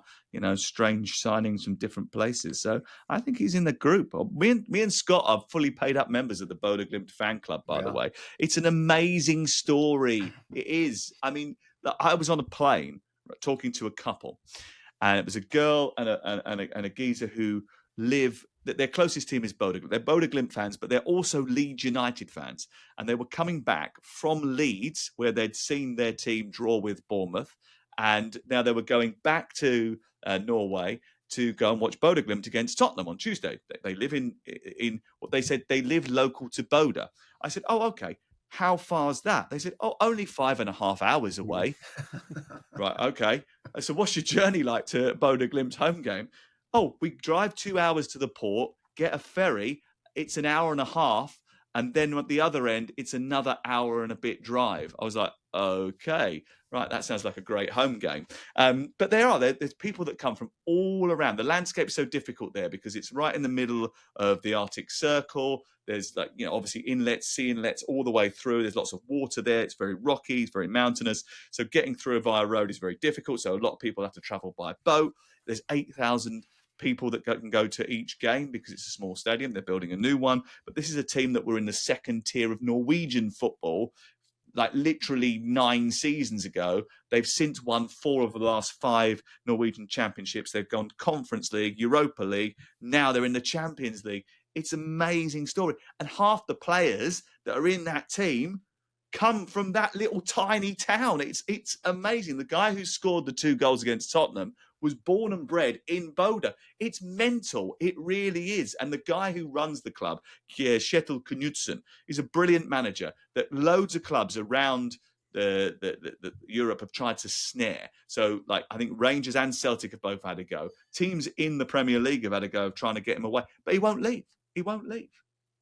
strange signings from different places. So I think he's in the group. Me and Scott are fully paid up members of the Bodo Glimt fan club, by the way. It's an amazing story. It is. I mean, I was on a plane talking to a couple, and it was a girl and a geezer who live. Their closest team is Bodo. They're Bodo Glimt fans, but they're also Leeds United fans. And they were coming back from Leeds, where they'd seen their team draw with Bournemouth. And now they were going back to Norway to go and watch Bodo Glimt against Tottenham on Tuesday. They live in what they said, they live local to Bodo. I said, oh, okay. How far's that? They said, oh, only 5.5 hours away. Right, okay. I said, what's your journey like to Bodo Glimt's home game? Oh, we drive 2 hours to the port, get a ferry, it's an hour and a half, and then at the other end, it's another hour and a bit drive. I was like, okay, right, that sounds like a great home game. But there's people that come from all around. The landscape's so difficult there because it's right in the middle of the Arctic Circle. There's obviously inlets, sea inlets all the way through. There's lots of water there. It's very rocky, it's very mountainous. So getting through via road is very difficult. So a lot of people have to travel by boat. There's 8,000 people that can go to each game because it's a small stadium. They're building a new one. But this is a team that were in the second tier of Norwegian football, like literally 9 seasons ago. They've since won 4 of the last 5 Norwegian championships. They've gone Conference League, Europa League. Now they're in the Champions League. It's an amazing story. And half the players that are in that team come from that little tiny town. It's amazing. The guy who scored the 2 goals against Tottenham was born and bred in Bodo. It's mental. It really is. And the guy who runs the club, Kjetil Knutsen, is a brilliant manager that loads of clubs around the Europe have tried to snare. So, like, I think Rangers and Celtic have both had a go. Teams in the Premier League have had a go of trying to get him away, but he won't leave. He won't leave.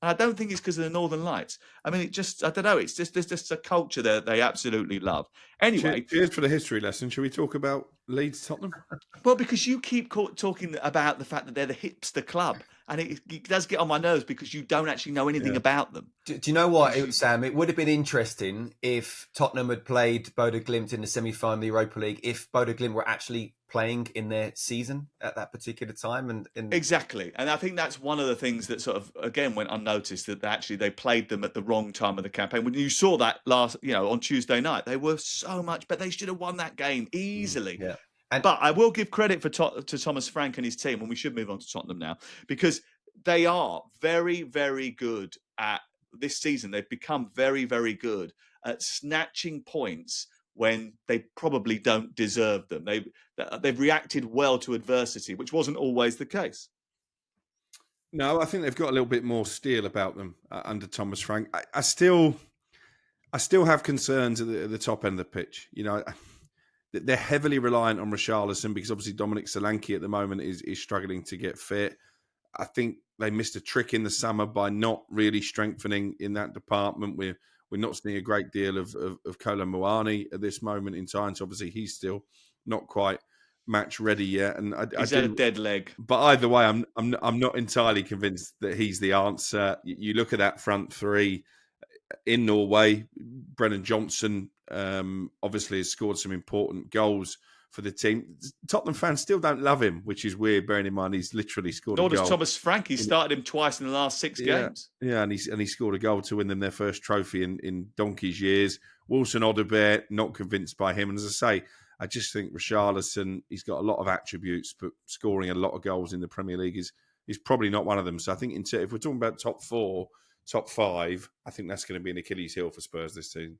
And I don't think it's because of the Northern Lights. I mean, I don't know. It's just there's just a culture that they absolutely love. Anyway, cheers for the history lesson. Shall we talk about Leeds Tottenham? well, because you keep talking about the fact that they're the hipster club, and it does get on my nerves because you don't actually know anything about them. Do you know what, Sam? It would have been interesting if Tottenham had played Bodo Glimt in the semi-final of the Europa League, if Bodo Glimt were actually playing in their season at that particular time. And Exactly. And I think that's one of the things that sort of, again, went unnoticed, that actually they played them at the wrong time of the campaign. When you saw that on Tuesday night, they were so much, but they should have won that game easily. Yeah. But I will give credit to Thomas Frank and his team, and we should move on to Tottenham now, because they are very, very good at this season. They've become very, very good at snatching points when they probably don't deserve them. They've reacted well to adversity, which wasn't always the case. No, I think they've got a little bit more steel about them under Thomas Frank. I still have concerns at the top end of the pitch. You know, they're heavily reliant on Richarlison because obviously Dominic Solanke at the moment is struggling to get fit. I think they missed a trick in the summer by not really strengthening in that department. We're not seeing a great deal of Kolo Muani at this moment in time. So obviously he's still not quite match ready yet. And He's had a dead leg. But either way, I'm not entirely convinced that he's the answer. You look at that front three in Norway. Brennan Johnson obviously has scored some important goals for the team. Tottenham fans still don't love him, which is weird, bearing in mind he's literally scored a goal. Nor does Thomas Frank. He started him twice in the last 6 games. Yeah, and he scored a goal to win them their first trophy in donkey's years. Wilson Odobert, not convinced by him. And as I say, I just think Richarlison, he's got a lot of attributes, but scoring a lot of goals in the Premier League is probably not one of them. So I think if we're talking about top 4, top 5, I think that's going to be an Achilles heel for Spurs this season.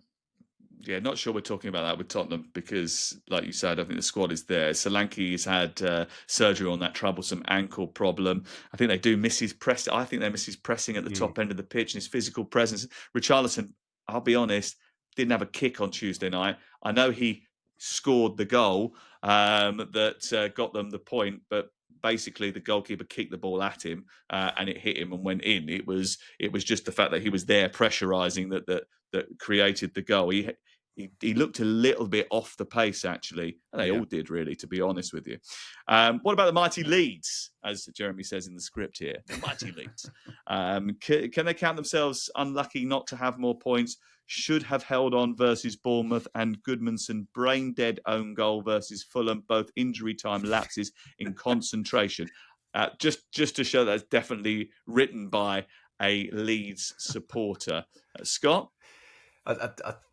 Yeah, not sure we're talking about that with Tottenham because, like you said, I think the squad is there. Solanke has had surgery on that troublesome ankle problem. I think they do miss his press. I think they miss his pressing at the top end of the pitch and his physical presence. Richarlison, I'll be honest, didn't have a kick on Tuesday night. I know he scored the goal that got them the point, but basically the goalkeeper kicked the ball at him and it hit him and went in. It was just the fact that he was there pressurising that created the goal. He looked a little bit off the pace, actually. And they all did, really, to be honest with you. What about the mighty Leeds, as Jeremy says in the script here? The mighty Leeds. Can they count themselves unlucky not to have more points? Should have held on versus Bournemouth, and Goodmanson brain-dead own goal versus Fulham, both injury time lapses in concentration. Just to show that's definitely written by a Leeds supporter. Scott? I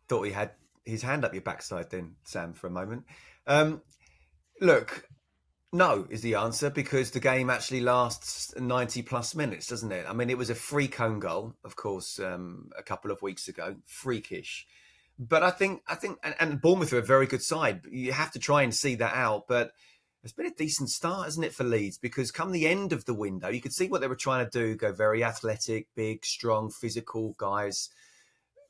thought he had his hand up your backside then, Sam, for a moment. Look, no is the answer because the game actually lasts 90 plus minutes, doesn't it? I mean, it was a free cone goal, of course, a couple of weeks ago, freakish. But I think, and Bournemouth are a very good side. You have to try and see that out. But it's been a decent start, hasn't it, for Leeds? Because come the end of the window, you could see what they were trying to do, go very athletic, big, strong, physical guys.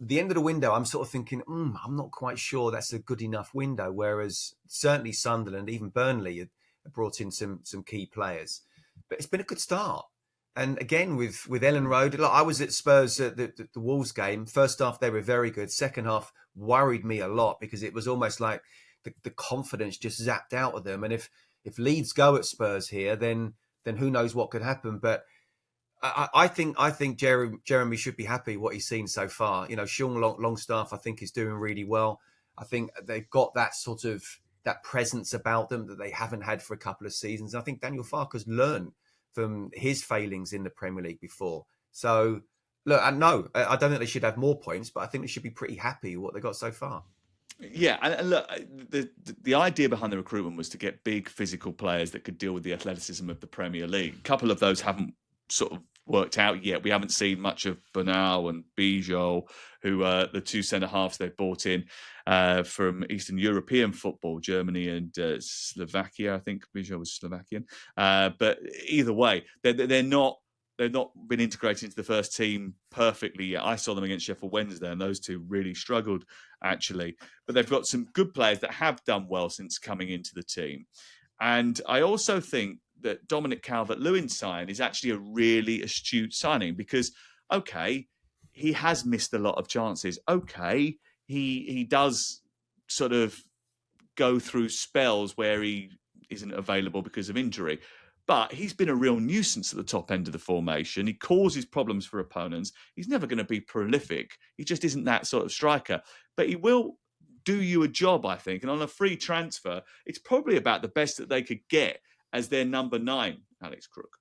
The end of the window, I'm sort of thinking, I'm not quite sure that's a good enough window. Whereas certainly Sunderland, even Burnley, had brought in some key players. But it's been a good start. And again, with Ellen Road, I was at Spurs at the Wolves game. First half, they were very good. Second half worried me a lot because it was almost like the confidence just zapped out of them. And if Leeds go at Spurs here, then who knows what could happen. But I think Jeremy should be happy what he's seen so far. You know, Sean Longstaff, I think, is doing really well. I think they've got that sort of that presence about them that they haven't had for a couple of seasons. I think Daniel Farke's learned from his failings in the Premier League before. So, look, I don't think they should have more points, but I think they should be pretty happy with what they got so far. Yeah, and look, the idea behind the recruitment was to get big physical players that could deal with the athleticism of the Premier League. A couple of those haven't sort of worked out yet. We haven't seen much of Bernal and Bijou, who are the two centre-halves they've bought in from Eastern European football, Germany and Slovakia. I think Bijou was Slovakian. But either way, they're not they've not been integrated into the first team perfectly yet. I saw them against Sheffield Wednesday, and those two really struggled, actually. But they've got some good players that have done well since coming into the team. And I also think that Dominic Calvert-Lewin's sign is actually a really astute signing because, okay, he has missed a lot of chances. Okay, he does sort of go through spells where he isn't available because of injury. But he's been a real nuisance at the top end of the formation. He causes problems for opponents. He's never going to be prolific. He just isn't that sort of striker. But he will do you a job, I think. And on a free transfer, it's probably about the best that they could get as their number 9, Alex Crook.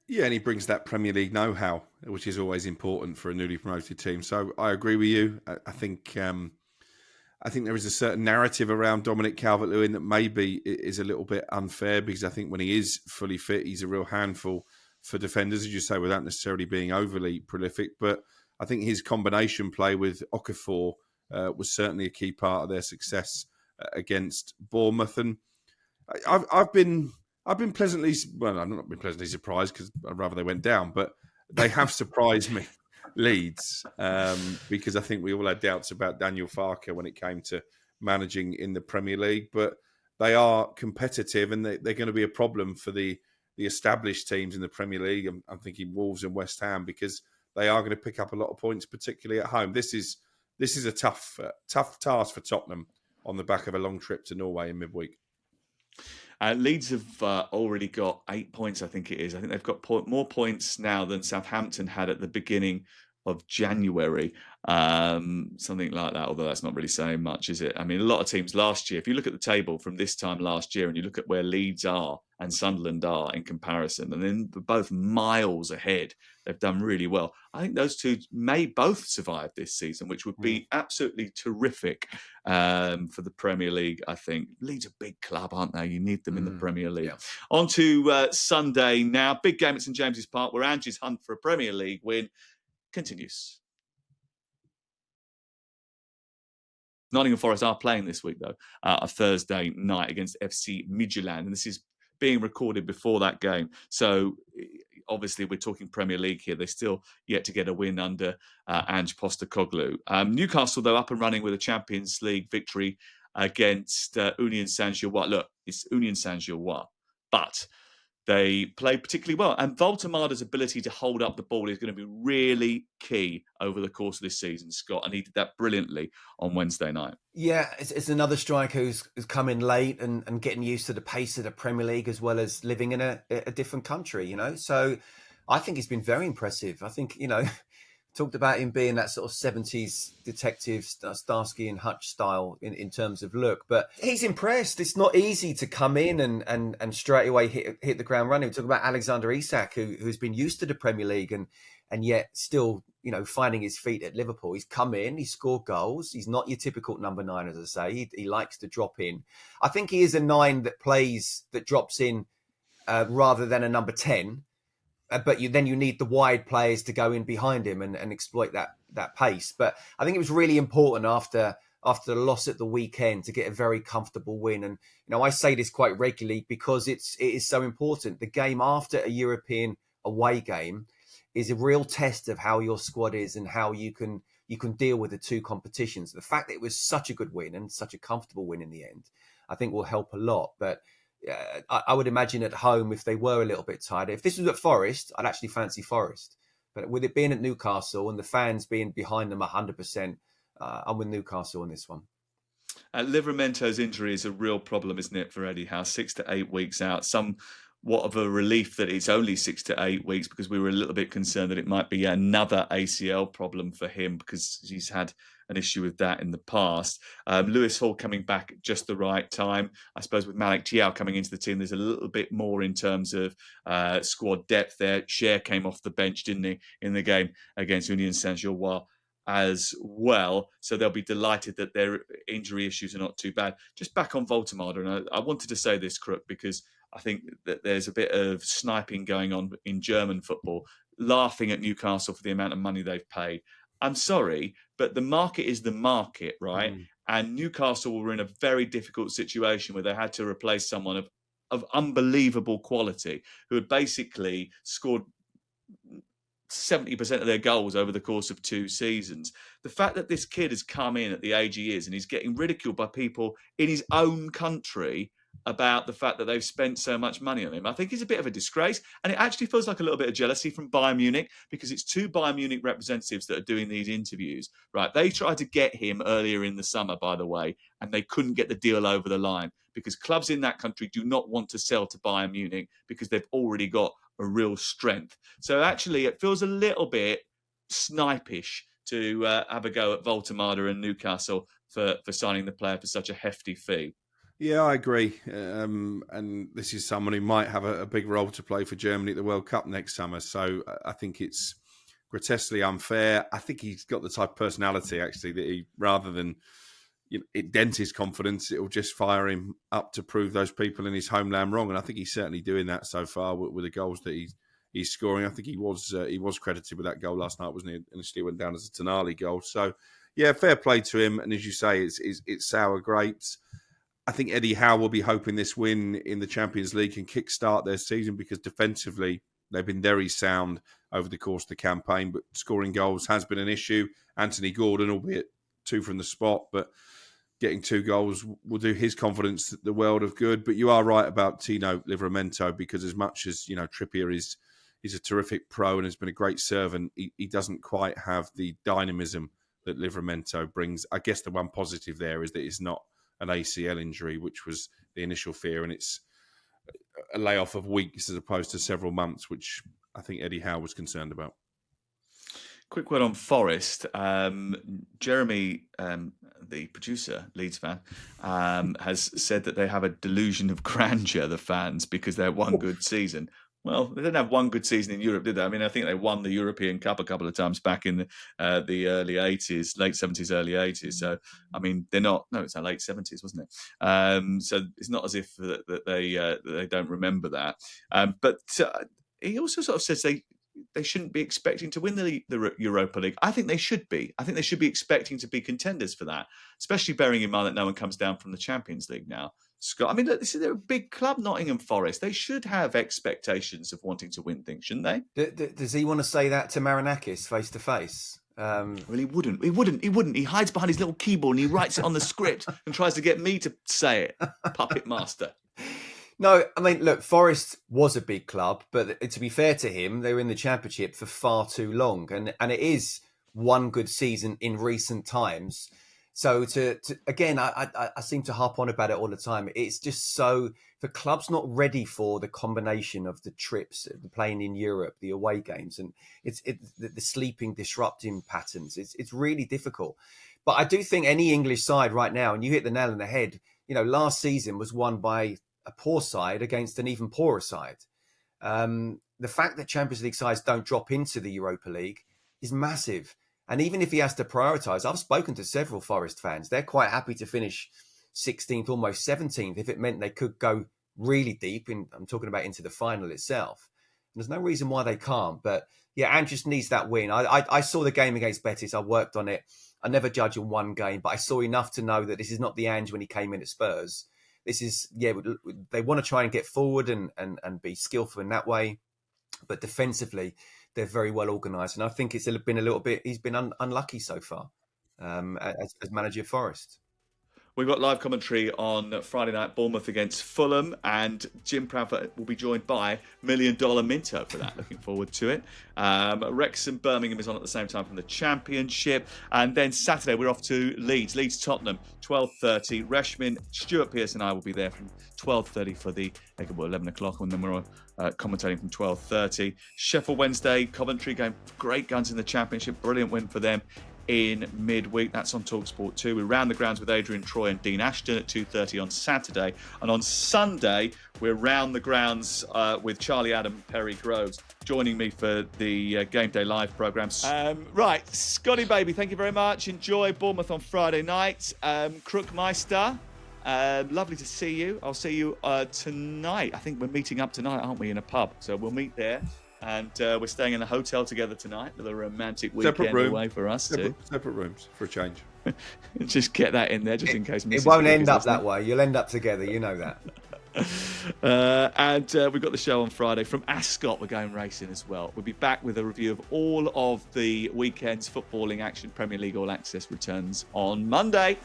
Yeah, and he brings that Premier League know-how, which is always important for a newly promoted team. So I agree with you. I think there is a certain narrative around Dominic Calvert-Lewin that maybe is a little bit unfair because I think when he is fully fit, he's a real handful for defenders, as you say, without necessarily being overly prolific. But I think his combination play with Okafor was certainly a key part of their success against Bournemouth. And I've been pleasantly, well, I've not been pleasantly surprised because I'd rather they went down, but they have surprised me. Leeds, because I think we all had doubts about Daniel Farke when it came to managing in the Premier League, but they are competitive and they're going to be a problem for the established teams in the Premier League. I'm thinking Wolves and West Ham because they are going to pick up a lot of points, particularly at home. This is a tough task for Tottenham on the back of a long trip to Norway in midweek. Leeds have already got 8 points, I think it is. I think they've got more points now than Southampton had at the beginning of January, something like that, although that's not really saying much, is it? I mean, a lot of teams last year, if you look at the table from this time last year and you look at where Leeds are and Sunderland are in comparison, and then they're both miles ahead, they've done really well. I think those two may both survive this season, which would be absolutely terrific for the Premier League, I think. Leeds are a big club, aren't they? You need them in the Premier League. Yeah. On to Sunday now. Big game at St James's Park, where Angie's hunt for a Premier League win continues. Nottingham Forest are playing this week, though, a Thursday night against FC Midtjylland. And this is being recorded before that game. So, obviously, we're talking Premier League here. They're still yet to get a win under Ange Postecoglou. Newcastle, though, up and running with a Champions League victory against Union Saint-Gilloise. Look, it's Union Saint-Gilloise, but they played particularly well. And Voltemada's ability to hold up the ball is going to be really key over the course of this season, Scott. And he did that brilliantly on Wednesday night. Yeah, it's another striker who's come in late and getting used to the pace of the Premier League as well as living in a different country, you know. So I think he's been very impressive. I think, you know, talked about him being that sort of 70s detective Starsky and Hutch style in terms of look, but he's impressed. It's not easy to come in and straight away hit the ground running. We talk about Alexander Isak, who's been used to the Premier League and yet still, you know, finding his feet at Liverpool. He's come in, he's scored goals. He's not your typical number 9, as I say. He likes to drop in. I think he is a 9 that drops in rather than a number 10. But then you need the wide players to go in behind him and exploit that pace. But I think it was really important after the loss at the weekend to get a very comfortable win. And, you know, I say this quite regularly because it is so important. The game after a European away game is a real test of how your squad is and how you can deal with the two competitions. The fact that it was such a good win and such a comfortable win in the end, I think will help a lot. But I would imagine at home, if they were a little bit tired, if this was at Forest, I'd actually fancy Forest. But with it being at Newcastle and the fans being behind them 100%, I'm with Newcastle on this one. Livramento's injury is a real problem, isn't it, for Eddie Howe? 6 to 8 weeks out. Somewhat of a relief that it's only 6 to 8 weeks because we were a little bit concerned that it might be another ACL problem for him because he's had an issue with that in the past. Lewis Hall coming back at just the right time. I suppose with Malik Thiaw coming into the team, there's a little bit more in terms of squad depth there. Cher came off the bench, didn't he, in the game against Union Saint-Gilloise as well. So they'll be delighted that their injury issues are not too bad. Just back on Voltemada, and I wanted to say this, Crook, because I think that there's a bit of sniping going on in German football, laughing at Newcastle for the amount of money they've paid. I'm sorry, but the market is the market, right? And Newcastle were in a very difficult situation where they had to replace someone of unbelievable quality who had basically scored 70% of their goals over the course of 2 seasons. The fact that this kid has come in at the age he is and he's getting ridiculed by people in his own country about the fact that they've spent so much money on him, I think is a bit of a disgrace. And it actually feels like a little bit of jealousy from Bayern Munich, because it's 2 Bayern Munich representatives that are doing these interviews, right? They tried to get him earlier in the summer, by the way, and they couldn't get the deal over the line because clubs in that country do not want to sell to Bayern Munich because they've already got a real strength. So actually, it feels a little bit snipish to have a go at Voltemada and Newcastle for signing the player for such a hefty fee. Yeah, I agree. And this is someone who might have a big role to play for Germany at the World Cup next summer. So I think it's grotesquely unfair. I think he's got the type of personality, actually, that he, rather than it dent his confidence, it will just fire him up to prove those people in his homeland wrong. And I think he's certainly doing that so far with the goals that he's scoring. I think he was credited with that goal last night, wasn't he? Initially went down as a Tonali goal. So, yeah, fair play to him. And as you say, it's sour grapes. I think Eddie Howe will be hoping this win in the Champions League can kickstart their season, because defensively they've been very sound over the course of the campaign, but scoring goals has been an issue. Anthony Gordon, albeit 2 from the spot, but getting 2 goals will do his confidence the world of good. But you are right about Tino Livramento, because as much as Trippier is a terrific pro and has been a great servant, he doesn't quite have the dynamism that Livramento brings. I guess the one positive there is that it's not an ACL injury, which was the initial fear, and it's a layoff of weeks as opposed to several months, which I think Eddie Howe was concerned about. Quick word on Forest. Jeremy, the producer, Leeds fan, has said that they have a delusion of grandeur, the fans, because they had one good season. Well, they didn't have one good season in Europe, did they? I mean, I think they won the European Cup a couple of times back in the early 80s, late 70s, early 80s. So, I mean, they're not... No, it's the late 70s, wasn't it? So it's not as if that they don't remember that. But he also sort of says they shouldn't be expecting to win the Europa League. I think they should be. I think they should be expecting to be contenders for that, especially bearing in mind that no one comes down from the Champions League now. Scott, I mean, look, they're a big club, Nottingham Forest. They should have expectations of wanting to win things, shouldn't they? Does he want to say that to Marinakis face to face? Well, he wouldn't. He wouldn't. He hides behind his little keyboard and he writes it on the script and tries to get me to say it. Puppet master. No, I mean, look, Forest was a big club, but to be fair to him, they were in the Championship for far too long. And it is one good season in recent times. So again, I seem to harp on about it all the time. It's just so, the club's not ready for the combination of the trips, the playing in Europe, the away games, and the sleeping, disrupting patterns. It's really difficult. But I do think any English side right now, and you hit the nail on the head, last season was won by a poor side against an even poorer side. The fact that Champions League sides don't drop into the Europa League is massive. And even if he has to prioritise, I've spoken to several Forest fans. They're quite happy to finish 16th, almost 17th, if it meant they could go really deep. I'm talking about into the final itself. And there's no reason why they can't. But yeah, Ange just needs that win. I saw the game against Betis. I worked on it. I never judge on one game, but I saw enough to know that this is not the Ange when he came in at Spurs. This is, they want to try and get forward and be skillful in that way. But defensively, they're very well organised. And I think it's been a little bit, he's been unlucky so far as manager of Forest. We've got live commentary on Friday night, Bournemouth against Fulham, and Jim Proudfoot will be joined by $1 Million Minto for that. Looking forward to it. Wrexham Birmingham is on at the same time from the Championship. And then Saturday, we're off to Leeds Tottenham, 12:30. Reshmin, Stuart Pearce and I will be there from 12:30 for the 11 o'clock, and then we're on commentating from 12:30. Sheffield Wednesday, Coventry game, great guns in the Championship, brilliant win for them in midweek. That's on talkSPORT 2. We're round the grounds with Adrian Troy and Dean Ashton at 2:30 on Saturday. And on Sunday, we're round the grounds with Charlie Adam, Perry Groves, joining me for the Game Day Live programmes. Right, Scotty baby, thank you very much. Enjoy Bournemouth on Friday night. Crookmeister, lovely to see you. I'll see you tonight. I think we're meeting up tonight, aren't we, in a pub? So we'll meet there. And we're staying in a hotel together tonight with a romantic weekend away for us too. Separate rooms for a change. Just get that in there just in case. It won't end up that way. You'll end up together. You know that. And we've got the show on Friday. From Ascot, we're going racing as well. We'll be back with a review of all of the weekend's footballing action. Premier League All Access returns on Monday.